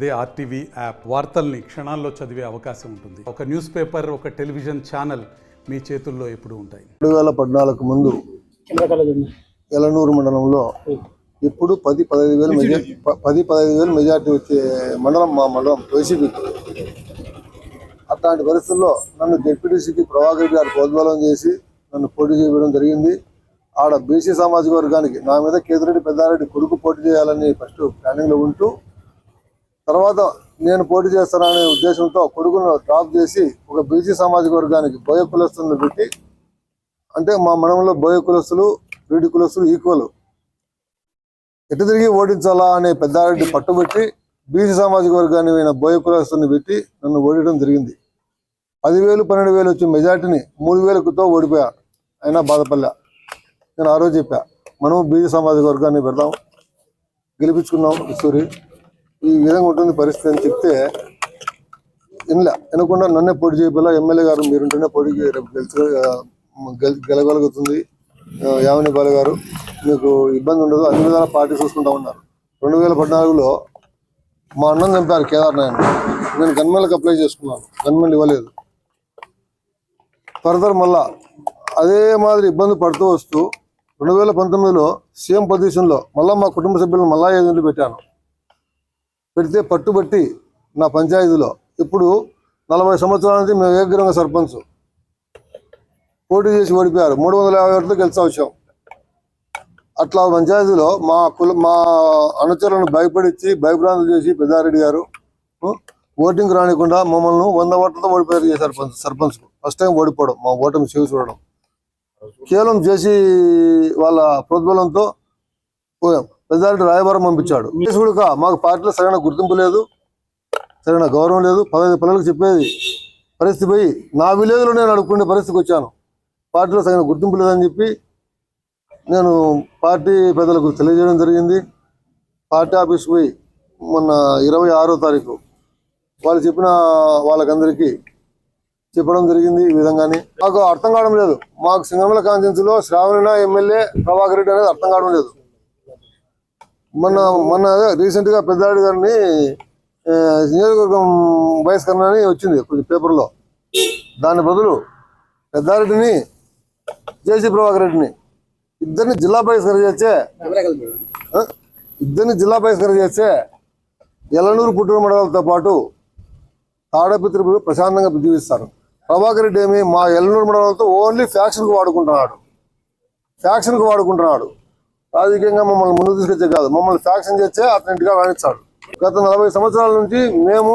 అదే RTV app వార్తల్ని క్షణాల్లో చదివే అవకాశం ఉంటుంది. ఒక న్యూస్ పేపర్, ఒక టెలివిజన్ ఛానల్ మీ చేతుల్లో ఎప్పుడూ ఉంటాయి. 2014 ముందు ఎలనూరు మండలంలో ఇప్పుడు 10-15 వేలు మెజార్టీ వచ్చే మండలం మా మండలం వైసీపీకి. అట్లాంటి పరిస్థితుల్లో నన్ను జెడ్పీటీసీకి ప్రభాకర్ రెడ్డి గారు ప్రోద్బలం చేసి నన్ను పోటీ చేయడం జరిగింది. ఆడ బీసీ సామాజిక వర్గానికి నా మీద కేతిరెడ్డి పెద్దారెడ్డి కొడుకు పోటీ చేయాలని ఫస్ట్ ప్లానింగ్లో ఉంటూ, తర్వాత నేను పోటీ చేస్తాననే ఉద్దేశంతో కొడుకును డ్రాప్ చేసి ఒక బీసీ సామాజిక వర్గానికి బోయ కులస్తులను పెట్టి, అంటే మా మండలంలో బోయ కులస్తులు రెడ్డి కులస్తులు ఈక్వల్, ఎటు తిరిగి ఓడించాలా అనే పెద్దారెడ్డి పట్టుబట్టి బీసీ సామాజిక వర్గాన్ని అయిన బోయ కులస్తుని పెట్టి నన్ను ఓడించడం జరిగింది. 10,000-12,000 వచ్చే మెజార్టీని 3,000తో ఓడిపోయా. అయినా బాధపడలే. నేను ఆ రోజు చెప్పా, మనం బీసీ సామాజిక వర్గాన్ని పెడదాం, గెలిపించుకుందాం, ఈశ్వరి ఈ విధంగా ఉంటుంది పరిస్థితి అని చెప్తే వినకుండా నన్నే పోటీ చేయబోలా. ఎమ్మెల్యే గారు మీరుంటేనే పోటీకి గెలగలుగుతుంది, యామిని బాల గారు మీకు ఇబ్బంది ఉండదు, అన్ని విధాల పార్టీ చూసుకుంటా ఉన్నారు. 2014లో మా అన్నం చంపారు కేదార్నారాయణ. నేను గన్మెన్లకు అప్లై చేసుకున్నాను, గన్మెన్ ఇవ్వలేదు. ఫర్దర్ మళ్ళా అదే మాదిరి ఇబ్బంది పడుతూ వస్తూ 2019లో సీఎం పొజిషన్లో మళ్ళీ మా కుటుంబ సభ్యులను మళ్ళా ఏజెంట్లు పెట్టాను. పెడితే పట్టుబట్టి నా పంచాయతీలో ఇప్పుడు 40 సంవత్సరాల నుంచి మేము ఏకగ్రంగా సర్పంచ్ పోటీ చేసి ఓడిపోయారు. 350 గెలిచా వచ్చాం. అట్లా పంచాయతీలో మా అనుచరులను భయభ్రాంతులు చేసి పెద్దారెడ్డి గారు ఓటింగ్ రానికుండా మమ్మల్ని 100 ఓట్లతో ఓడిపోయారు సర్పంచ్. ఫస్ట్ టైం ఓడిపోవడం, మా ఓటమి చేసి చూడడం కేవలం చేసి వాళ్ళ ప్రోద్బలంతో పోయాం. పెద్దారెడ్డి రాయబారం పంపించాడు. కూడా మాకు పార్టీలో సరైన గుర్తింపు లేదు, సరైన గౌరవం లేదు. 15 పిల్లలకు చెప్పేది పరిస్థితి పోయి నా విలేజ్లో నేను అడుక్కునే పరిస్థితికి వచ్చాను. పార్టీలో సరైన గుర్తింపు లేదని చెప్పి నేను పార్టీ పెద్దలకు తెలియజేయడం జరిగింది. పార్టీ ఆఫీస్కి పోయి మొన్న 26వ తారీఖు వాళ్ళు చెప్పిన వాళ్ళకందరికీ చెప్పడం జరిగింది. ఈ విధంగానే మాకు అర్థం కావడం లేదు. మాకు సింగనమల కాన్స్టిట్యున్సీలో శ్రావణ ఎమ్మెల్యే ప్రభాకర్ రెడ్డి అనేది అర్థం కావడం లేదు. మొన్న రీసెంట్గా పెద్దారెడ్డి గారిని నియోజకవర్గం బహిష్కరణ అని వచ్చింది కొంచెం పేపర్లో. దాని బదులు పెద్దారెడ్డిని జేసీ ప్రభాకర్ రెడ్డిని ఇద్దరిని జిల్లా బహిష్కరణ చేస్తే ఎలనూరు పుట్టూరు మండలాలతో పాటు తాడపత్రి ప్రశాంతంగా జీవిస్తారు. ప్రభాకర్ రెడ్డి ఏమి మా ఎలనూరు మండలాలతో ఓన్లీ ఫ్యాక్షన్కు వాడుకుంటున్నాడు. రాజకీయంగా మమ్మల్ని ముందుకు తీసుకొచ్చే కాదు, మమ్మల్ని ఫ్యాక్షన్ చేస్తే అతని ఇంటిగా రాణిస్తాడు. గత 40 సంవత్సరాల నుంచి మేము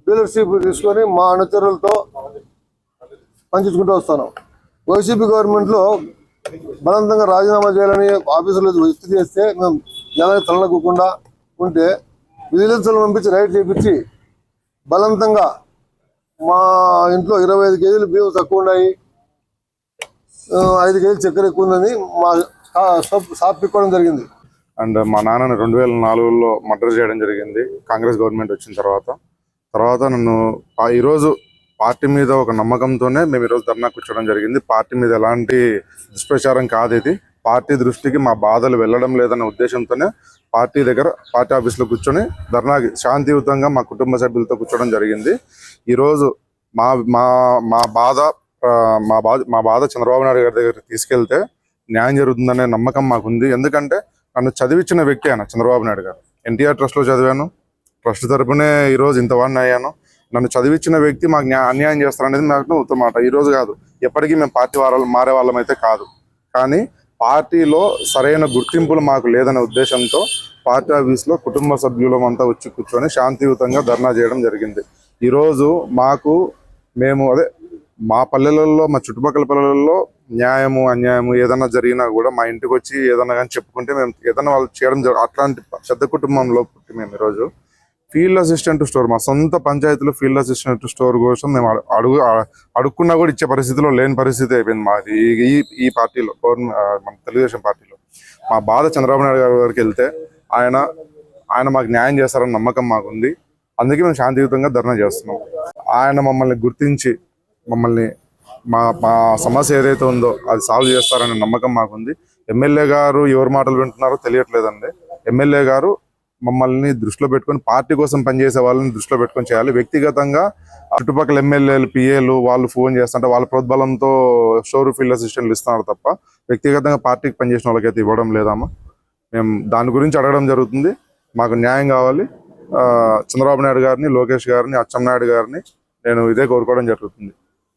డీలర్షిప్ తీసుకొని మా అనుచరులతో పనిచేసుకుంటూ వస్తున్నాం. వైసీపీ గవర్నమెంట్లో బలవంతంగా రాజీనామా చేయాలని ఆఫీసులో ఒత్తిడి చేస్తే మేము జనానికి తలనకుండా ఉంటే విజిలెన్స్లను పంపించి రైడ్ చేయించి బలవంతంగా మా ఇంట్లో 25 కేజీలు బియ్యం తక్కువ ఉన్నాయి, 5 కేజీలు చక్కెర ఎక్కువ ఉందని మా షాప్ పిక్కోవడం జరిగింది. అండ్ మా నాన్నని 2004లో మర్డర్ చేయడం జరిగింది కాంగ్రెస్ గవర్నమెంట్ వచ్చిన తర్వాత నన్ను ఈరోజు పార్టీ మీద ఒక నమ్మకంతోనే మేము ఈరోజు ధర్నా కూర్చోవడం జరిగింది. పార్టీ మీద ఎలాంటి దుష్ప్రచారం కాదు, ఇది పార్టీ దృష్టికి మా బాధలు వెళ్ళడం లేదన్న ఉద్దేశంతోనే పార్టీ ఆఫీస్లో కూర్చొని ధర్నాకి శాంతియుతంగా మా కుటుంబ సభ్యులతో కూర్చోవడం జరిగింది. ఈరోజు మా బాధ చంద్రబాబు నాయుడు గారి దగ్గరికి తీసుకెళ్తే న్యాయం జరుగుతుందనే నమ్మకం మాకుంది. ఎందుకంటే నన్ను చదివించిన వ్యక్తి ఆయన చంద్రబాబు నాయుడు గారు. ఎన్టీఆర్ ట్రస్ట్లో చదివాను, ట్రస్ట్ తరపునే ఈరోజు ఇంతవాడిని అయ్యాను. నన్ను చదివించిన వ్యక్తి మాకు అన్యాయం చేస్తారనేది నాకు ఉత్తమ మాట. ఈరోజు కాదు, ఎప్పటికీ మేము పార్టీ మారే వాళ్ళం అయితే కాదు. కానీ పార్టీలో సరైన గుర్తింపులు మాకు లేదనే ఉద్దేశంతో పార్టీ ఆఫీస్లో కుటుంబ సభ్యులమంతా వచ్చి కూర్చొని శాంతియుతంగా ధర్నా చేయడం జరిగింది. ఈరోజు మా పల్లెలలో, మా చుట్టుపక్కల పల్లెలలో న్యాయము అన్యాయము ఏదైనా జరిగినా కూడా మా ఇంటికి వచ్చి ఏదైనా కానీ చెప్పుకుంటే మేము ఏదైనా వాళ్ళు చేయడం అట్లాంటి పెద్ద కుటుంబంలో పుట్టి మేము ఈరోజు ఫీల్డ్ అసిస్టెంట్ స్టోర్, మా సొంత పంచాయతీలో ఫీల్డ్ అసిస్టెంట్ స్టోర్ కోసం మేము అడుక్కున్నా కూడా ఇచ్చే పరిస్థితిలో లేని పరిస్థితి అయిపోయింది మాది ఈ పార్టీలో, మన తెలుగుదేశం పార్టీలో. మా బాధ చంద్రబాబు నాయుడు గారికి వెళ్తే ఆయన మాకు న్యాయం చేస్తారన్న నమ్మకం మాకుంది. అందుకే మేము శాంతియుతంగా ధర్నా చేస్తున్నాం. ఆయన మమ్మల్ని గుర్తించి మమ్మల్ని మా సమస్య ఏదైతే ఉందో అది సాల్వ్ చేస్తారనే నమ్మకం మాకుంది. ఎమ్మెల్యే గారు ఎవరి మాటలు వింటున్నారో తెలియట్లేదండి. ఎమ్మెల్యే గారు మమ్మల్ని దృష్టిలో పెట్టుకొని పార్టీ కోసం పనిచేసే వాళ్ళని దృష్టిలో పెట్టుకొని చేయాలి. వ్యక్తిగతంగా చుట్టుపక్కల ఎమ్మెల్యేలు పిఏలు వాళ్ళు ఫోన్ చేస్తుంటే వాళ్ళ ప్రోద్బలంతో షోరూ ఫీల్డ్ అసిస్టెంట్లు ఇస్తున్నారు తప్ప వ్యక్తిగతంగా పార్టీకి పనిచేసిన వాళ్ళకైతే ఇవ్వడం లేదమ్మా. మేము దాని గురించి అడగడం జరుగుతుంది. మాకు న్యాయం కావాలి. చంద్రబాబు నాయుడు గారిని, లోకేష్ గారిని, అచ్చెన్నాయుడు గారిని నేను ఇదే కోరుకోవడం జరుగుతుంది.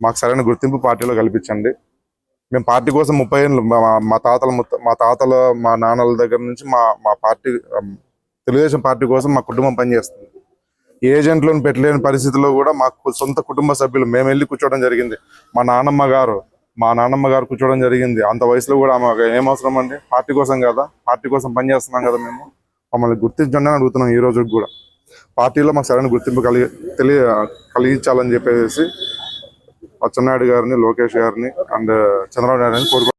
మాకు సరైన గుర్తింపు పార్టీలో కల్పించండి. మేము పార్టీ కోసం 30 ఏళ్ళు మా తాతల మా నాన్నల దగ్గర నుంచి మా పార్టీ తెలుగుదేశం పార్టీ కోసం మా కుటుంబం పనిచేస్తుంది. ఏజెంట్లను పెట్టలేని పరిస్థితిలో కూడా మాకు సొంత కుటుంబ సభ్యులు మేము వెళ్ళి కూర్చోవడం జరిగింది. మా నాన్నమ్మ గారు కూర్చోవడం జరిగింది. అంత వయసులో కూడా మాకు ఏం అవసరం అండి? పార్టీ కోసం కదా, పార్టీ కోసం పనిచేస్తున్నాం కదా. మేము మమ్మల్ని గుర్తించండి అని అడుగుతున్నాం. ఈ రోజు కూడా పార్టీలో మాకు సరైన గుర్తింపు కలిగించాలని చెప్పేసి అచ్చెన్నాయుడు గారిని, లోకేష్ గారిని అండ్ చంద్రబాబు నాయుడు గారిని కోరుకుంటున్నాం.